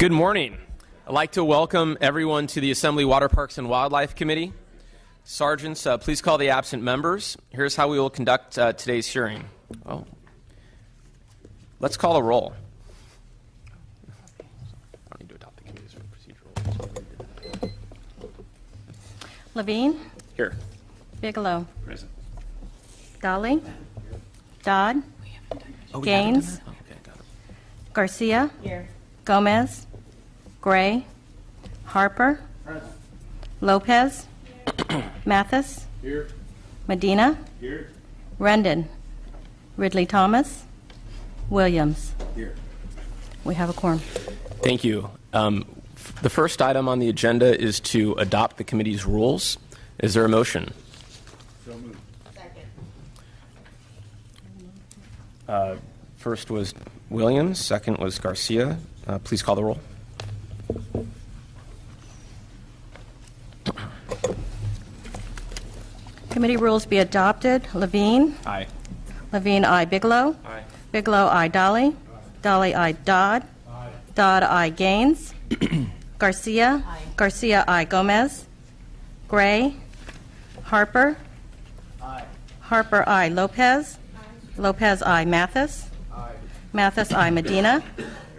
Good morning. I'd like to welcome everyone to the Assembly Water Parks and Wildlife Committee. Sergeants, please call the absent members. Here's how we will conduct today's hearing. Let's call a roll. I don't need to adopt the committee's procedural. Levine. Here. Bigelow. Present. Dolly. Dodd. Gaines. Garcia. Here. Gomez. Gray. Harper. Present. Lopez. Mathis. Here. Medina. Here. Rendon. Ridley Thomas. Williams. Here. We have a quorum. Thank you. The first item on the agenda is to adopt the committee's rules. Is there a motion? So moved. Second. First was Williams. Second was Garcia. Please call the roll. Committee rules be adopted. Levine. Aye. Levine, aye. Bigelow. Aye. Bigelow, aye. Dolly. Dolly, aye. Dodd. Dodd, aye. Gaines. Garcia. Aye. Garcia, aye. Gomez. Gray. Harper. Aye. Harper, aye. Lopez. Lopez, aye. Mathis. Aye. Mathis, aye. Medina.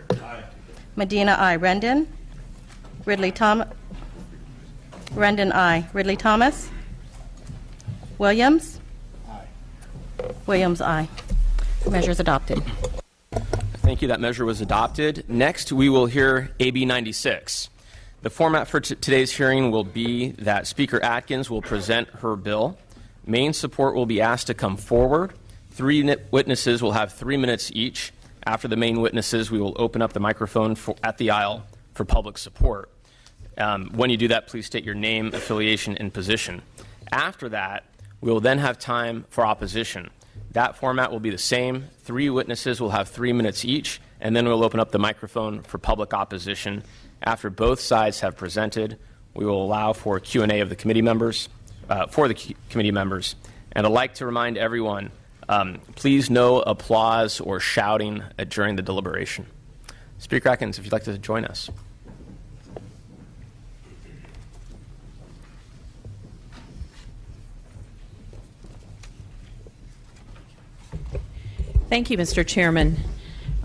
Aye. Medina, aye. Rendon. Rendon, aye. Ridley Thomas. Williams. Aye. Williams, aye. Measures adopted. Thank you. That measure was adopted. Next, we will hear AB 96. The format for today's hearing will be that Speaker Atkins will present her bill. Main support will be asked to come forward. Three witnesses will have 3 minutes each. After the main witnesses, we will open up the microphone at the aisle for public support. When you do that, please state your name, affiliation, and position. After that, we will then have time for opposition. That format will be the same. 3 witnesses will have 3 minutes each, and then we'll open up the microphone for public opposition. After both sides have presented, we will allow for Q&A of the committee members, committee members. And I'd like to remind everyone, please no applause or shouting during the deliberation. Speaker Atkins, if you'd like to join us. Thank you, Mr. Chairman.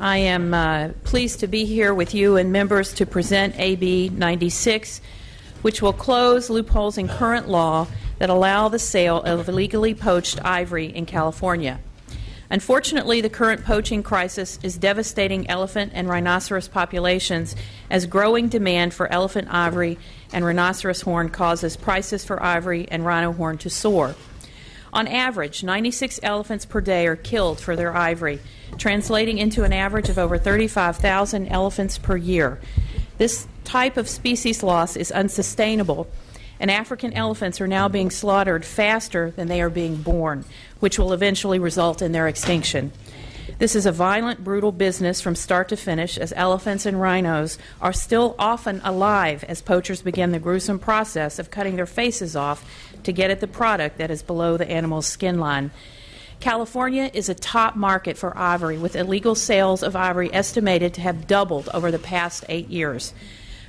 I am pleased to be here with you and members to present AB 96, which will close loopholes in current law that allow the sale of illegally poached ivory in California. Unfortunately, the current poaching crisis is devastating elephant and rhinoceros populations as growing demand for elephant ivory and rhinoceros horn causes prices for ivory and rhino horn to soar. On average, 96 elephants per day are killed for their ivory, translating into an average of over 35,000 elephants per year. This type of species loss is unsustainable, and African elephants are now being slaughtered faster than they are being born, which will eventually result in their extinction. This is a violent, brutal business from start to finish, as elephants and rhinos are still often alive as poachers begin the gruesome process of cutting their faces off to get at the product that is below the animal's skin line. California is a top market for ivory, with illegal sales of ivory estimated to have doubled over the past 8 years.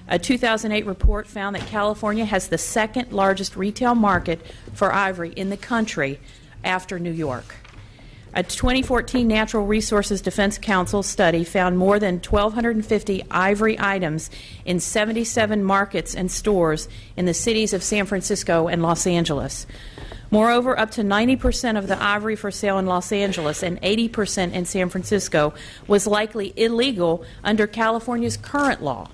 A 2008 report found that California has the second largest retail market for ivory in the country after New York. A 2014 Natural Resources Defense Council study found more than 1,250 ivory items in 77 markets and stores in the cities of San Francisco and Los Angeles. Moreover, up to 90% of the ivory for sale in Los Angeles and 80% in San Francisco was likely illegal under California's current law.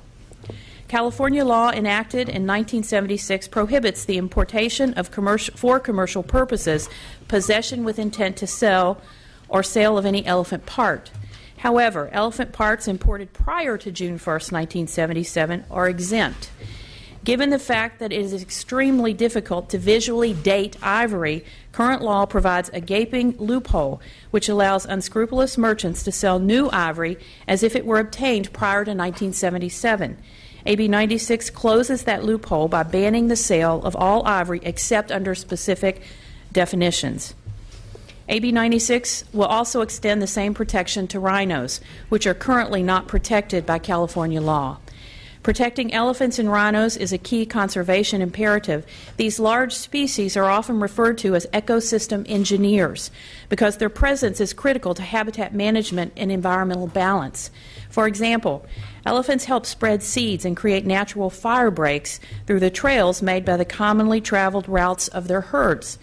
California law enacted in 1976 prohibits the importation of for commercial purposes, possession with intent to sell, or sale of any elephant part. However, elephant parts imported prior to June 1, 1977 are exempt. Given the fact that it is extremely difficult to visually date ivory, current law provides a gaping loophole which allows unscrupulous merchants to sell new ivory as if it were obtained prior to 1977. AB 96 closes that loophole by banning the sale of all ivory except under specific definitions. AB 96 will also extend the same protection to rhinos, which are currently not protected by California law. Protecting elephants and rhinos is a key conservation imperative. These large species are often referred to as ecosystem engineers because their presence is critical to habitat management and environmental balance. For example, elephants help spread seeds and create natural fire breaks through the trails made by the commonly traveled routes of their herds.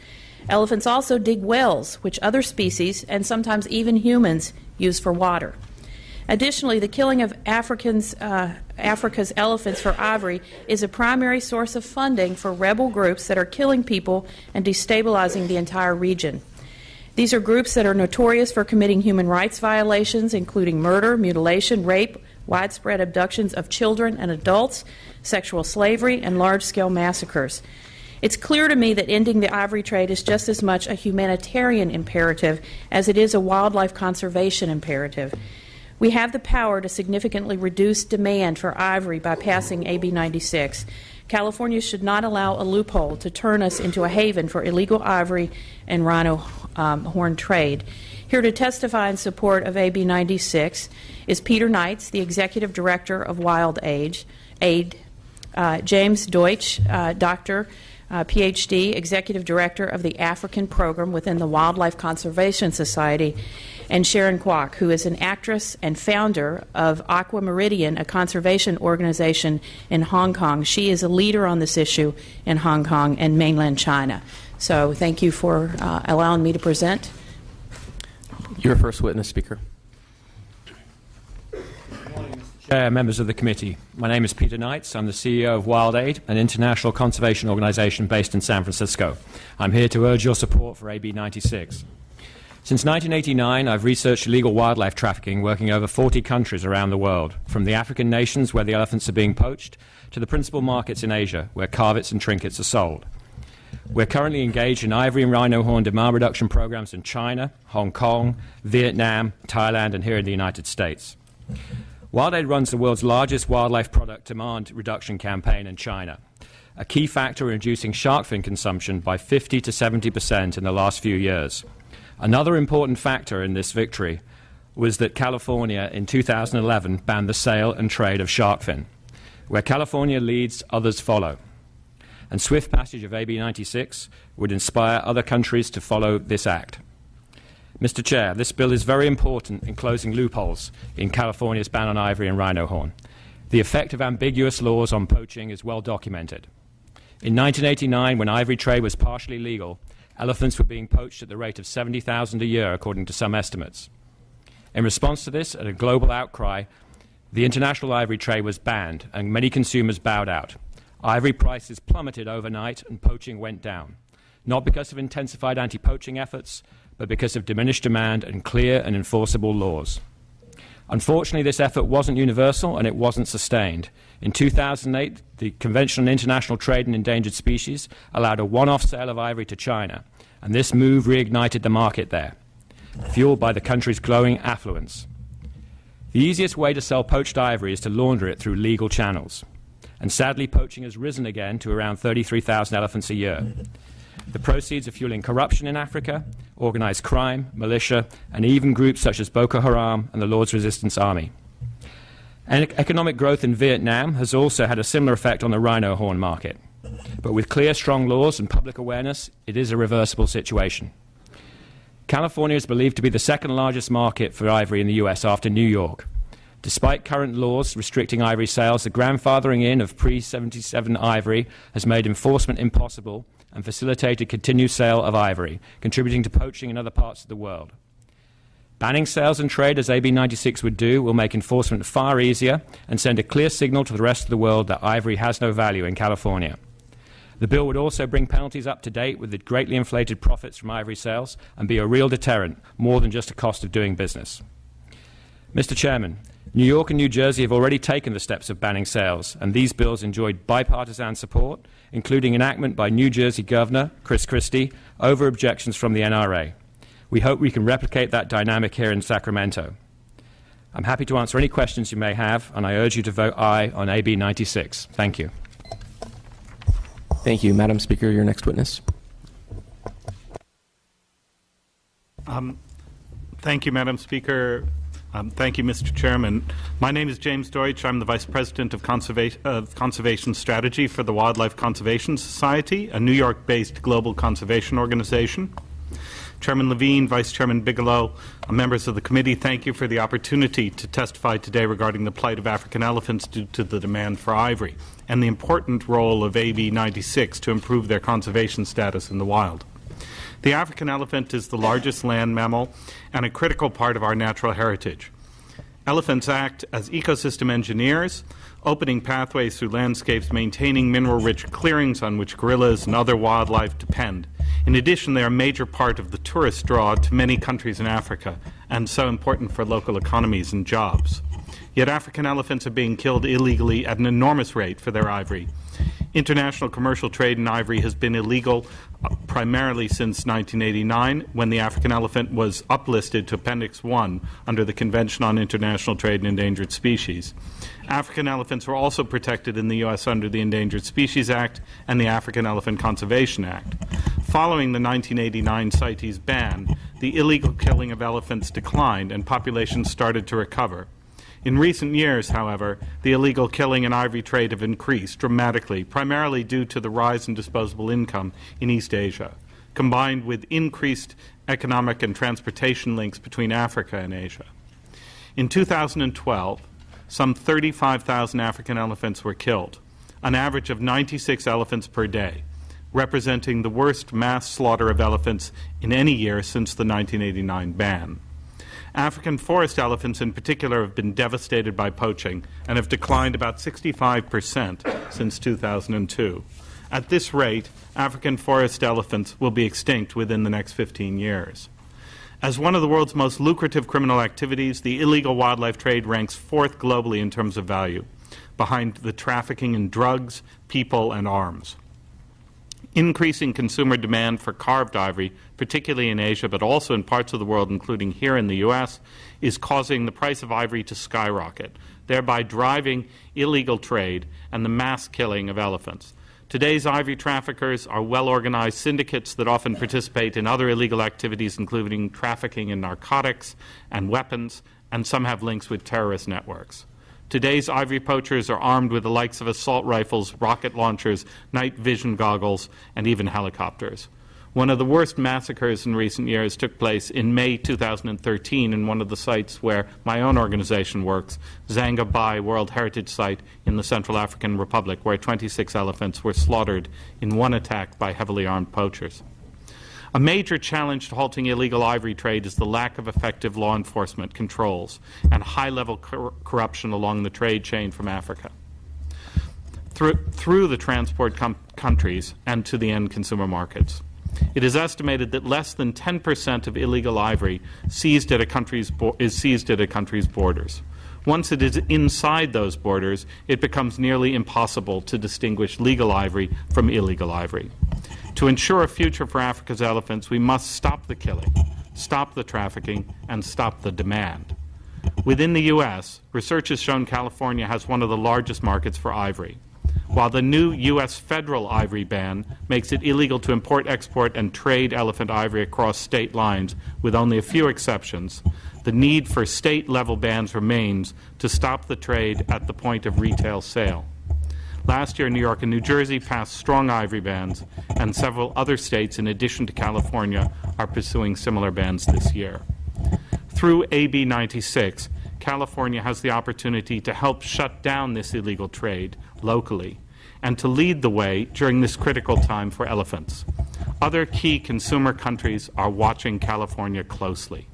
Elephants also dig wells, which other species, and sometimes even humans, use for water. Additionally, the killing of Africa's elephants for ivory is a primary source of funding for rebel groups that are killing people and destabilizing the entire region. These are groups that are notorious for committing human rights violations, including murder, mutilation, rape, widespread abductions of children and adults, sexual slavery, and large-scale massacres. It's clear to me that ending the ivory trade is just as much a humanitarian imperative as it is a wildlife conservation imperative. We have the power to significantly reduce demand for ivory by passing AB 96. California should not allow a loophole to turn us into a haven for illegal ivory and rhino horn trade. Here to testify in support of AB 96 is Peter Knights, the Executive Director of Wild Aid, James Deutsch, Doctor, PhD, Executive Director of the African Program within the Wildlife Conservation Society, and Sharon Kwok, who is an actress and founder of Aqua Meridian, a conservation organization in Hong Kong. She is a leader on this issue in Hong Kong and mainland China. So thank you for allowing me to present. Your first witness, Speaker. Chair, members of the committee. My name is Peter Knights. I'm the CEO of Wild Aid, an international conservation organization based in San Francisco. I'm here to urge your support for AB 96. Since 1989, I've researched illegal wildlife trafficking working over 40 countries around the world, from the African nations where the elephants are being poached to the principal markets in Asia where carvets and trinkets are sold. We're currently engaged in ivory and rhino horn demand reduction programs in China, Hong Kong, Vietnam, Thailand, and here in the United States. Wild Aid runs the world's largest wildlife product demand reduction campaign in China, a key factor in reducing shark fin consumption by 50 to 70% in the last few years. Another important factor in this victory was that California in 2011 banned the sale and trade of shark fin. Where California leads, others follow. And swift passage of AB 96 would inspire other countries to follow this act. Mr. Chair, this bill is very important in closing loopholes in California's ban on ivory and rhino horn. The effect of ambiguous laws on poaching is well documented. In 1989, when ivory trade was partially legal, elephants were being poached at the rate of 70,000 a year, according to some estimates. In response to this, at a global outcry, the international ivory trade was banned, and many consumers bowed out. Ivory prices plummeted overnight, and poaching went down, not because of intensified anti-poaching efforts, but because of diminished demand and clear and enforceable laws. Unfortunately, this effort wasn't universal and it wasn't sustained. In 2008, the Convention on International Trade in Endangered Species allowed a one-off sale of ivory to China, and this move reignited the market there, fueled by the country's growing affluence. The easiest way to sell poached ivory is to launder it through legal channels, and sadly, poaching has risen again to around 33,000 elephants a year. The proceeds are fueling corruption in Africa, organized crime, militia, and even groups such as Boko Haram and the Lord's Resistance Army. And economic growth in Vietnam has also had a similar effect on the rhino horn market. But with clear, strong laws and public awareness, it is a reversible situation. California is believed to be the second largest market for ivory in the U.S. after New York. Despite current laws restricting ivory sales, the grandfathering in of pre-77 ivory has made enforcement impossible and facilitated continued sale of ivory, contributing to poaching in other parts of the world. Banning sales and trade, as AB 96 would do, will make enforcement far easier and send a clear signal to the rest of the world that ivory has no value in California. The bill would also bring penalties up to date with the greatly inflated profits from ivory sales and be a real deterrent, more than just a cost of doing business. Mr. Chairman, New York and New Jersey have already taken the steps of banning sales, and these bills enjoyed bipartisan support, including enactment by New Jersey Governor Chris Christie over objections from the NRA. We hope we can replicate that dynamic here in Sacramento. I'm happy to answer any questions you may have, and I urge you to vote aye on AB 96. Thank you. Thank you. Madam Speaker, your next witness. Thank you, Madam Speaker. Thank you, Mr. Chairman. My name is James Deutsch. I'm the Vice President of Conservation Strategy for the Wildlife Conservation Society, a New York-based global conservation organization. Chairman Levine, Vice Chairman Bigelow, members of the committee, thank you for the opportunity to testify today regarding the plight of African elephants due to the demand for ivory and the important role of AB 96 to improve their conservation status in the wild. The African elephant is the largest land mammal and a critical part of our natural heritage. Elephants act as ecosystem engineers, opening pathways through landscapes, maintaining mineral-rich clearings on which gorillas and other wildlife depend. In addition, they are a major part of the tourist draw to many countries in Africa, and so important for local economies and jobs. Yet African elephants are being killed illegally at an enormous rate for their ivory. International commercial trade in ivory has been illegal primarily since 1989, when the African elephant was uplisted to Appendix 1 under the Convention on International Trade in Endangered Species. African elephants were also protected in the U.S. under the Endangered Species Act and the African Elephant Conservation Act. Following the 1989 CITES ban, the illegal killing of elephants declined and populations started to recover. In recent years, however, the illegal killing and ivory trade have increased dramatically, primarily due to the rise in disposable income in East Asia, combined with increased economic and transportation links between Africa and Asia. In 2012, some 35,000 African elephants were killed, an average of 96 elephants per day, representing the worst mass slaughter of elephants in any year since the 1989 ban. African forest elephants in particular have been devastated by poaching and have declined about 65% since 2002. At this rate, African forest elephants will be extinct within the next 15 years. As one of the world's most lucrative criminal activities, the illegal wildlife trade ranks fourth globally in terms of value, behind the trafficking in drugs, people, and arms. Increasing consumer demand for carved ivory, particularly in Asia, but also in parts of the world, including here in the U.S., is causing the price of ivory to skyrocket, thereby driving illegal trade and the mass killing of elephants. Today's ivory traffickers are well-organized syndicates that often participate in other illegal activities, including trafficking in narcotics and weapons, and some have links with terrorist networks. Today's ivory poachers are armed with the likes of assault rifles, rocket launchers, night vision goggles, and even helicopters. One of the worst massacres in recent years took place in May 2013 in one of the sites where my own organization works, Zanga Bai World Heritage Site in the Central African Republic, where 26 elephants were slaughtered in one attack by heavily armed poachers. A major challenge to halting illegal ivory trade is the lack of effective law enforcement controls and high-level corruption along the trade chain from Africa through the transport countries and to the end consumer markets. It is estimated that less than 10% of illegal ivory is seized at a country's borders. Once it is inside those borders, it becomes nearly impossible to distinguish legal ivory from illegal ivory. To ensure a future for Africa's elephants, we must stop the killing, stop the trafficking, and stop the demand. Within the U.S., research has shown California has one of the largest markets for ivory. While the new U.S. federal ivory ban makes it illegal to import, export, and trade elephant ivory across state lines, with only a few exceptions, the need for state-level bans remains to stop the trade at the point of retail sale. Last year, New York and New Jersey passed strong ivory bans, and several other states, in addition to California, are pursuing similar bans this year. Through AB 96, California has the opportunity to help shut down this illegal trade locally and to lead the way during this critical time for elephants. Other key consumer countries are watching California closely.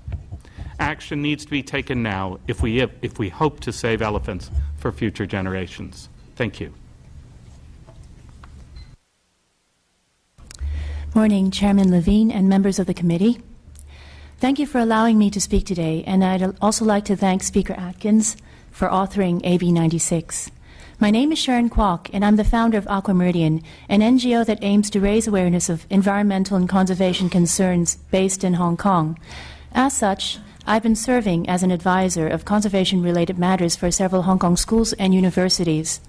Action needs to be taken now if we hope to save elephants for future generations. Thank you. Morning, Chairman Levine and members of the committee. Thank you for allowing me to speak today, and I'd also like to thank Speaker Atkins for authoring AB 96. My name is Sharon Kwok, and I'm the founder of Aquameridian, an NGO that aims to raise awareness of environmental and conservation concerns based in Hong Kong. As such, I've been serving as an advisor of conservation-related matters for several Hong Kong schools and universities.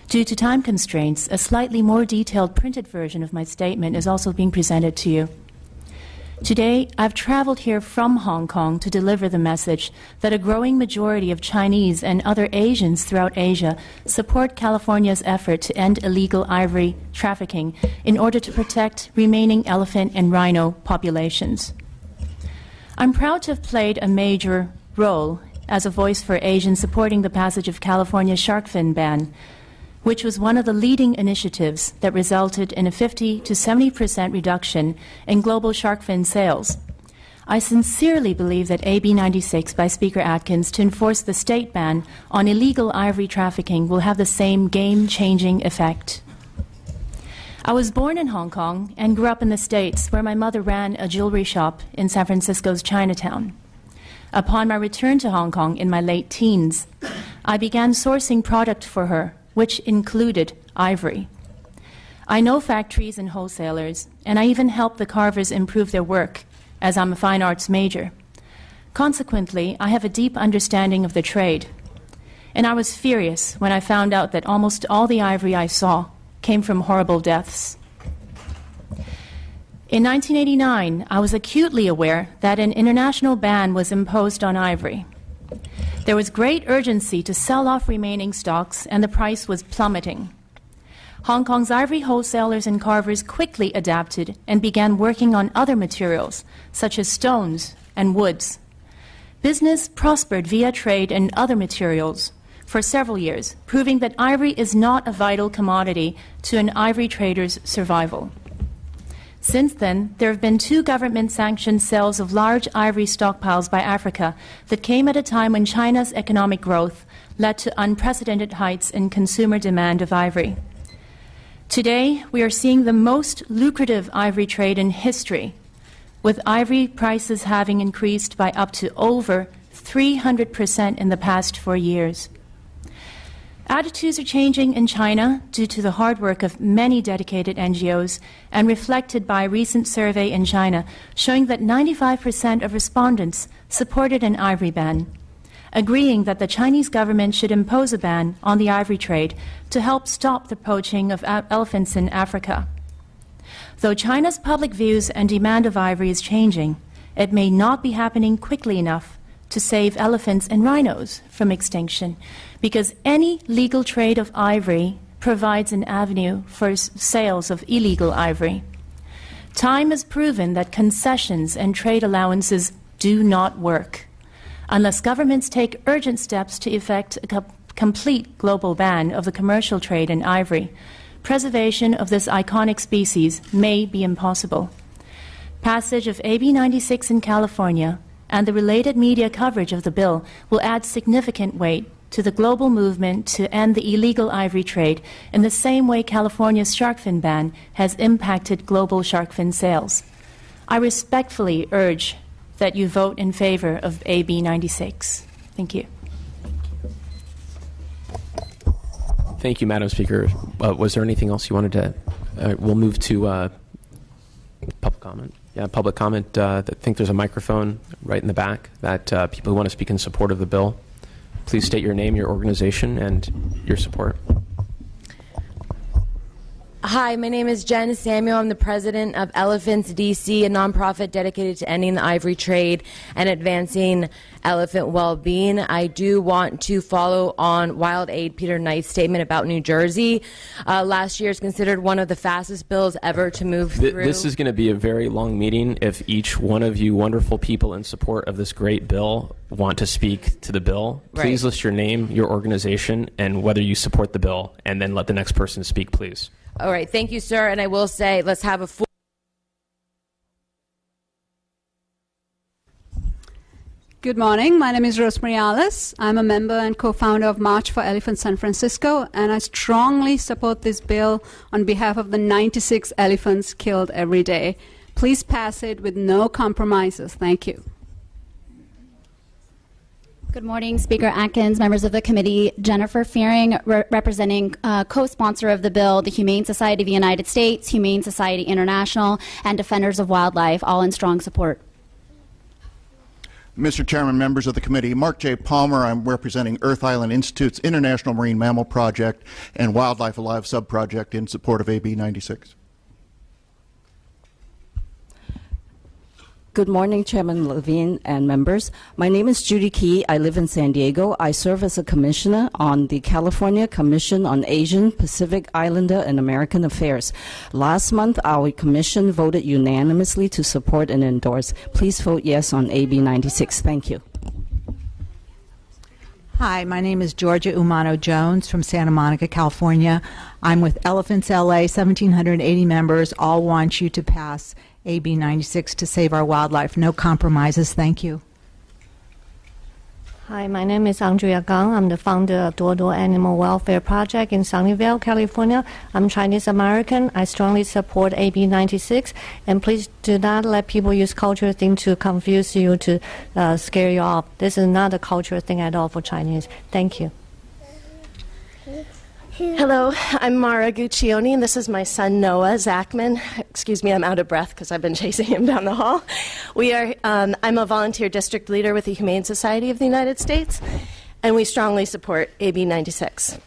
Due to time constraints, a slightly more detailed printed version of my statement is also being presented to you. Today, I've traveled here from Hong Kong to deliver the message that a growing majority of Chinese and other Asians throughout Asia support California's effort to end illegal ivory trafficking in order to protect remaining elephant and rhino populations. I'm proud to have played a major role as a voice for Asians supporting the passage of California's shark fin ban, which was one of the leading initiatives that resulted in a 50 to 70% reduction in global shark fin sales. I sincerely believe that AB 96 by Speaker Atkins to enforce the state ban on illegal ivory trafficking will have the same game-changing effect. I was born in Hong Kong and grew up in the States, where my mother ran a jewelry shop in San Francisco's Chinatown. Upon my return to Hong Kong in my late teens, I began sourcing product for her, which included ivory. I know factories and wholesalers, and I even help the carvers improve their work, as I'm a fine arts major. Consequently, I have a deep understanding of the trade. And I was furious when I found out that almost all the ivory I saw came from horrible deaths. In 1989, I was acutely aware that an international ban was imposed on ivory. There was great urgency to sell off remaining stocks, and the price was plummeting. Hong Kong's ivory wholesalers and carvers quickly adapted and began working on other materials, such as stones and woods. Business prospered via trade in other materials for several years, proving that ivory is not a vital commodity to an ivory trader's survival. Since then, there have been 2 government-sanctioned sales of large ivory stockpiles by Africa that came at a time when China's economic growth led to unprecedented heights in consumer demand of ivory. Today, we are seeing the most lucrative ivory trade in history, with ivory prices having increased by up to over 300% in the past 4 years. Attitudes are changing in China due to the hard work of many dedicated NGOs and reflected by a recent survey in China showing that 95% of respondents supported an ivory ban, agreeing that the Chinese government should impose a ban on the ivory trade to help stop the poaching of elephants in Africa. Though China's public views and demand of ivory is changing, it may not be happening quickly enough to save elephants and rhinos from extinction, because any legal trade of ivory provides an avenue for sales of illegal ivory. Time has proven that concessions and trade allowances do not work. Unless governments take urgent steps to effect a complete global ban of the commercial trade in ivory, preservation of this iconic species may be impossible. Passage of AB 96 in California and the related media coverage of the bill will add significant weight to the global movement to end the illegal ivory trade in the same way California's shark fin ban has impacted global shark fin sales. I respectfully urge that you vote in favor of AB 96. Thank you. Thank you, Madam Speaker. Was there anything else you wanted to? We'll move to public comment. Yeah, public comment. I think there's a microphone right in the back that people who want to speak in support of the bill. Please state your name, your organization, and your support. Hi, my name is Jen Samuel. I'm the president of Elephants DC, a nonprofit dedicated to ending the ivory trade and advancing elephant well-being. I do want to follow on Wild Aid Peter Knight's statement about New Jersey. Last year is considered one of the fastest bills ever to move through. This is going to be a very long meeting. If each one of you wonderful people in support of this great bill want to speak to the bill, please list your name, your organization, and whether you support the bill, and then let the next person speak, please. All right, thank you, sir. And I will say, let's have a full. Good morning. My name is Rosemary Alice. I'm a member and co-founder of March for Elephants San Francisco, and I strongly support this bill on behalf of the 96 elephants killed every day. Please pass it with no compromises. Thank you. Good morning, Speaker Atkins, members of the committee. Jennifer Fearing, representing co-sponsor of the bill, the Humane Society of the United States, Humane Society International, and Defenders of Wildlife, all in strong support. Mr. Chairman, members of the committee, Mark J. Palmer. I'm representing Earth Island Institute's International Marine Mammal Project and Wildlife Alive subproject in support of AB 96. Good morning, Chairman Levine and members. My name is Judy Key. I live in San Diego. I serve as a commissioner on the California Commission on Asian, Pacific Islander, and American Affairs. Last month, our commission voted unanimously to support and endorse. Please vote yes on AB 96. Thank you. Hi, my name is Georgia Umano Jones from Santa Monica, California. I'm with Elephants LA, 1,780 members. All want you to pass AB 96 to save our wildlife. No compromises. Thank you. Hi, my name is Andrea Gang. I'm the founder of Dodo Animal Welfare Project in Sunnyvale, California. I'm Chinese American. I strongly support AB 96. And please do not let people use cultural things to confuse you, to scare you off. This is not a cultural thing at all for Chinese. Thank you. Hello, I'm Mara Guccione, and this is my son Noah Zachman. Excuse me, I'm out of breath because I've been chasing him down the hall. I'm a volunteer district leader with the Humane Society of the United States, and we strongly support AB 96.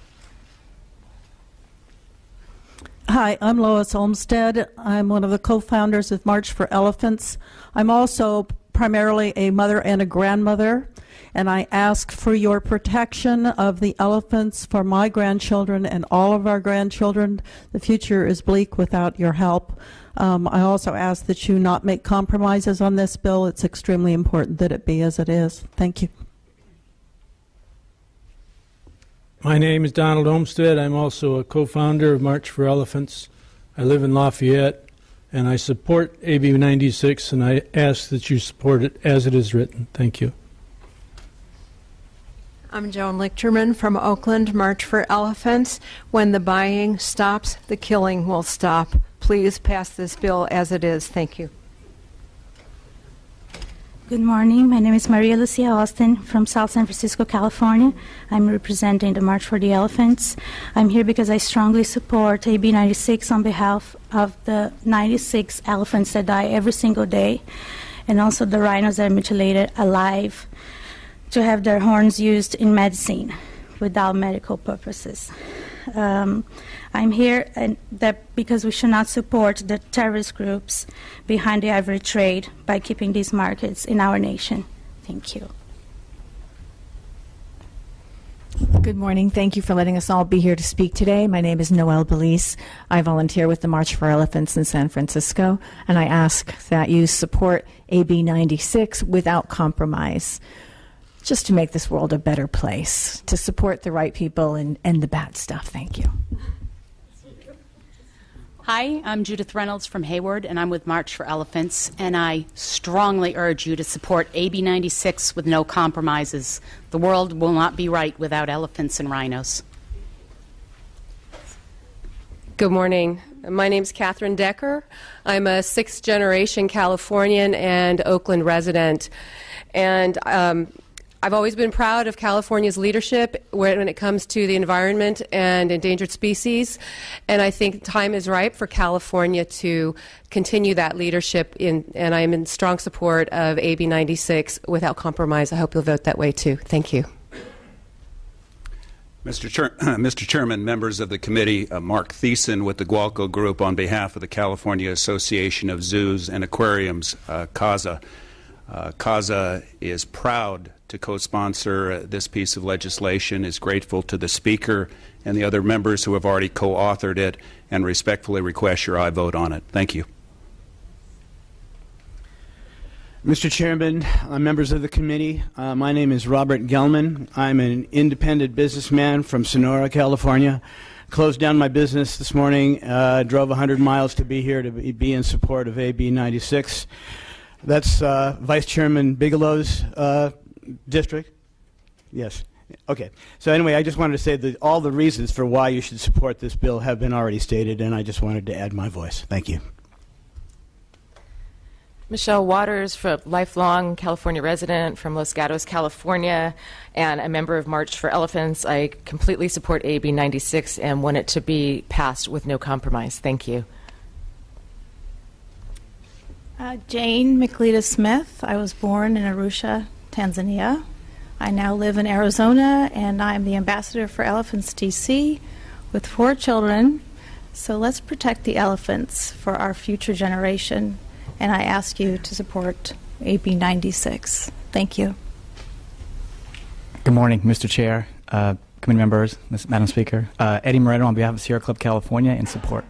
Hi, I'm Lois Olmsted. I'm one of the co-founders of March for Elephants. I'm also primarily a mother and a grandmother, and I ask for your protection of the elephants for my grandchildren and all of our grandchildren. The future is bleak without your help. I also ask that you not make compromises on this bill. It's extremely important that it be as it is. Thank you. My name is Donald Olmsted. I'm also a co-founder of March for Elephants. I live in Lafayette, and I support AB 96, and I ask that you support it as it is written. Thank you. I'm Joan Lichterman from Oakland, March for Elephants. When the buying stops, the killing will stop. Please pass this bill as it is. Thank you. Good morning. My name is Maria Lucia Austin from South San Francisco, California. I'm representing the March for the Elephants. I'm here because I strongly support AB 96 on behalf of the 96 elephants that die every single day, and also the rhinos that are mutilated alive to have their horns used in medicine without medical purposes. I'm here because we should not support the terrorist groups behind the ivory trade by keeping these markets in our nation. Thank you. Good morning. Thank you for letting us all be here to speak today. My name is Noelle Belize. I volunteer with the March for Elephants in San Francisco, and I ask that you support AB 96 without compromise, just to make this world a better place, to support the right people and the bad stuff. Thank you. Hi, I'm Judith Reynolds from Hayward, and I'm with March for Elephants, and I strongly urge you to support AB 96 with no compromises. The world will not be right without elephants and rhinos. Good morning. My name's Catherine Decker. I'm a sixth-generation Californian and Oakland resident, and I've always been proud of California's leadership when it comes to the environment and endangered species, and I think time is ripe for California to continue that leadership, and I am in strong support of AB 96 without compromise. I hope you'll vote that way too. Thank you. Mr. Chairman, members of the committee, Mark Thiessen with the Gualco Group on behalf of the California Association of Zoos and Aquariums, CAZA. CAZA is proud to co-sponsor this piece of legislation, is grateful to the Speaker and the other members who have already co-authored it, and respectfully request your aye vote on it. Thank you. Mr. Chairman, members of the committee, my name is Robert Gelman. I'm an independent businessman from Sonora, California. Closed down my business this morning, drove 100 miles to be here to be in support of AB 96. That's Vice Chairman Bigelow's district? Yes. Okay. So anyway, I just wanted to say that all the reasons for why you should support this bill have been already stated, and I just wanted to add my voice. Thank you. Michelle Waters, from lifelong California resident from Los Gatos, California, and a member of March for Elephants. I completely support AB 96 and want it to be passed with no compromise. Thank you. Jane McLeod Smith. I was born in Arusha, Tanzania. I now live in Arizona, and I'm the ambassador for Elephants DC with 4 children. So let's protect the elephants for our future generation and I ask you to support AB 96. Thank you. Good morning, Mr. Chair, committee members, Madam Speaker. Eddie Moreto on behalf of Sierra Club California in support.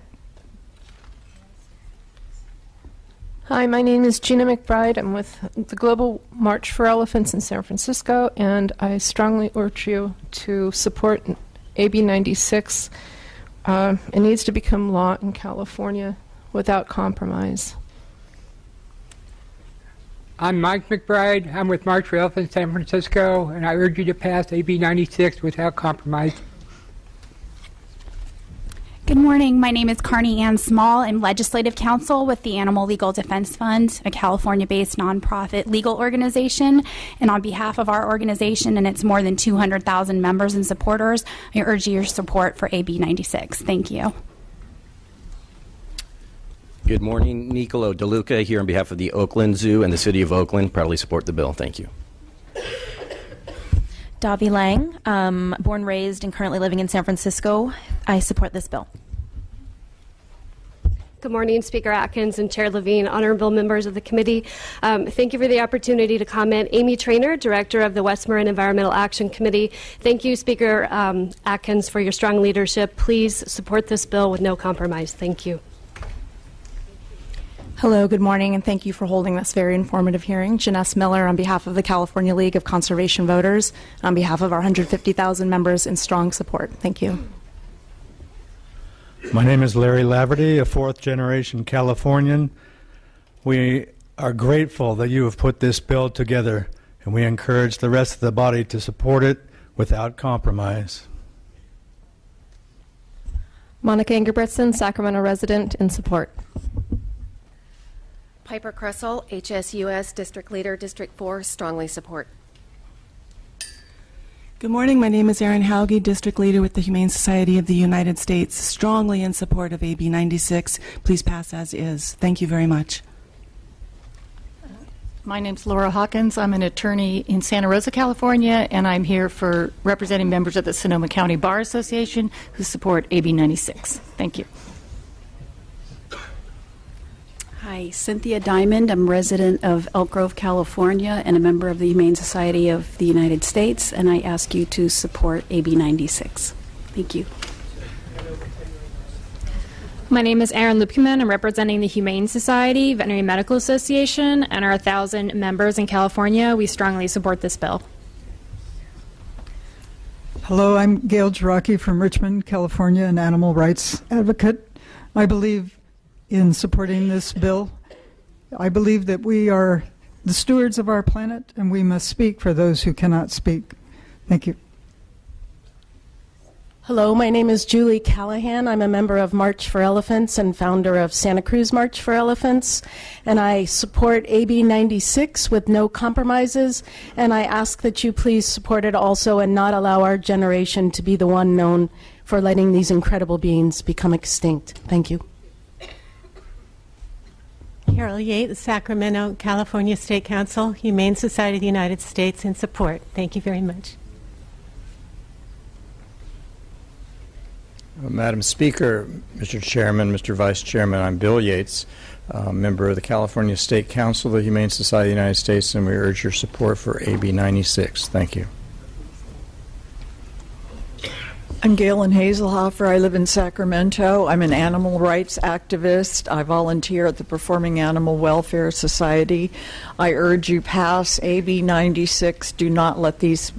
Hi, my name is Gina McBride. I'm with the Global March for Elephants in San Francisco, and I strongly urge you to support AB 96. It needs to become law in California without compromise. I'm Mike McBride. I'm with March for Elephants San Francisco, and I urge you to pass AB 96 without compromise. Good morning. My name is Carney Ann Small. I'm Legislative Counsel with the Animal Legal Defense Fund, a California-based nonprofit legal organization. And on behalf of our organization and its more than 200,000 members and supporters, I urge your support for AB 96. Thank you. Good morning. Nicolo DeLuca here on behalf of the Oakland Zoo and the City of Oakland. Proudly support the bill. Thank you. Davi Lang, born, raised, and currently living in San Francisco. I support this bill. Good morning, Speaker Atkins and Chair Levine, honorable members of the committee. Thank you for the opportunity to comment. Amy Traynor, Director of the West Marin Environmental Action Committee. Thank you, Speaker Atkins, for your strong leadership. Please support this bill with no compromise. Thank you. Hello, good morning, and thank you for holding this very informative hearing. Janesse Miller on behalf of the California League of Conservation Voters, on behalf of our 150,000 members in strong support. Thank you. My name is Larry Laverty, a fourth-generation Californian. We are grateful that you have put this bill together, and we encourage the rest of the body to support it without compromise. Monica Ingebrigtsen, Sacramento resident, in support. Piper Kressel, HSUS District Leader, District 4, strongly support. Good morning. My name is Erin Hauge, District Leader with the Humane Society of the United States, strongly in support of AB 96. Please pass as is. Thank you very much. My name's Laura Hawkins. I'm an attorney in Santa Rosa, California, and I'm here for representing members of the Sonoma County Bar Association who support AB 96. Thank you. Hi, Cynthia Diamond. I'm a resident of Elk Grove, California, and a member of the Humane Society of the United States, and I ask you to support AB 96. Thank you. My name is Erin Lupkeman. I'm representing the Humane Society, Veterinary Medical Association, and our 1,000 members in California. We strongly support this bill. Hello, I'm Gail Jarocki from Richmond, California, an animal rights advocate. I believe in supporting this bill. I believe that we are the stewards of our planet, and we must speak for those who cannot speak. Thank you. Hello, my name is Julie Callahan. I'm a member of March for Elephants and founder of Santa Cruz March for Elephants, and I support AB 96 with no compromises, and I ask that you please support it also and not allow our generation to be the one known for letting these incredible beings become extinct. Thank you. Carol Yates, Sacramento, California State Council, Humane Society of the United States, in support. Thank you very much. Madam Speaker, Mr. Chairman, Mr. Vice Chairman, I'm Bill Yates, member of the California State Council of the Humane Society of the United States, and we urge your support for AB 96. Thank you. I'm Galen Hazelhofer. I live in Sacramento. I'm an animal rights activist. I volunteer at the Performing Animal Welfare Society. I urge you pass AB 96. Do not let these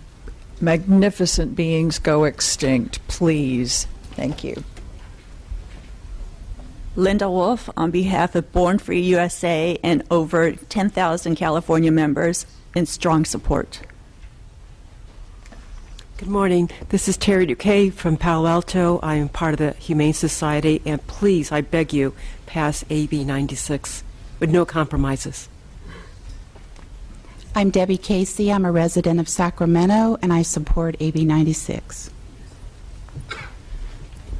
magnificent beings go extinct, please. Thank you. Linda Wolf, on behalf of Born Free USA and over 10,000 California members, in strong support. Good morning. This is Terry Duque from Palo Alto. I am part of the Humane Society, and please, I beg you, pass AB 96 with no compromises. I'm Debbie Casey. I'm a resident of Sacramento, and I support AB 96.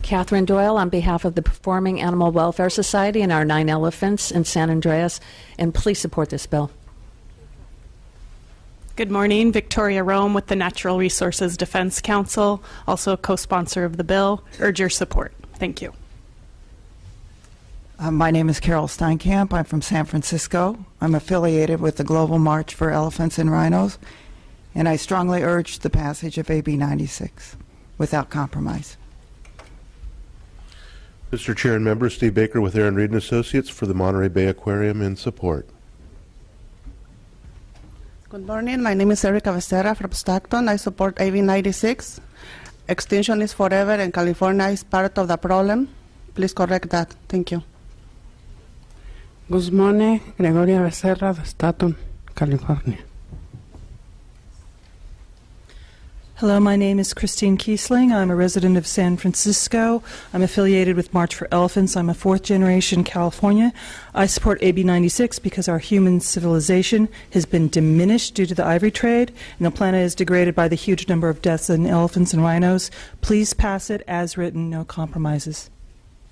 Catherine Doyle on behalf of the Performing Animal Welfare Society and our 9 elephants in San Andreas, and please support this bill. Good morning, Victoria Rome with the Natural Resources Defense Council, also a co-sponsor of the bill. Urge your support. Thank you. My name is Carol Steinkamp. I'm from San Francisco. I'm affiliated with the Global March for Elephants and Rhinos, and I strongly urge the passage of AB 96 without compromise. Mr. Chair and members, Steve Baker with Aaron Reed and Associates for the Monterey Bay Aquarium in support. Good morning. My name is Erica Becerra from Stockton. I support AB 96. Extinction is forever, and California is part of the problem. Please correct that. Thank you. Good morning. Gregoria Becerra de Stockton, California. Hello, my name is Christine Kiesling. I'm a resident of San Francisco. I'm affiliated with March for Elephants. I'm a fourth-generation California. I support AB 96 because our human civilization has been diminished due to the ivory trade, and the planet is degraded by the huge number of deaths in elephants and rhinos. Please pass it as written, no compromises.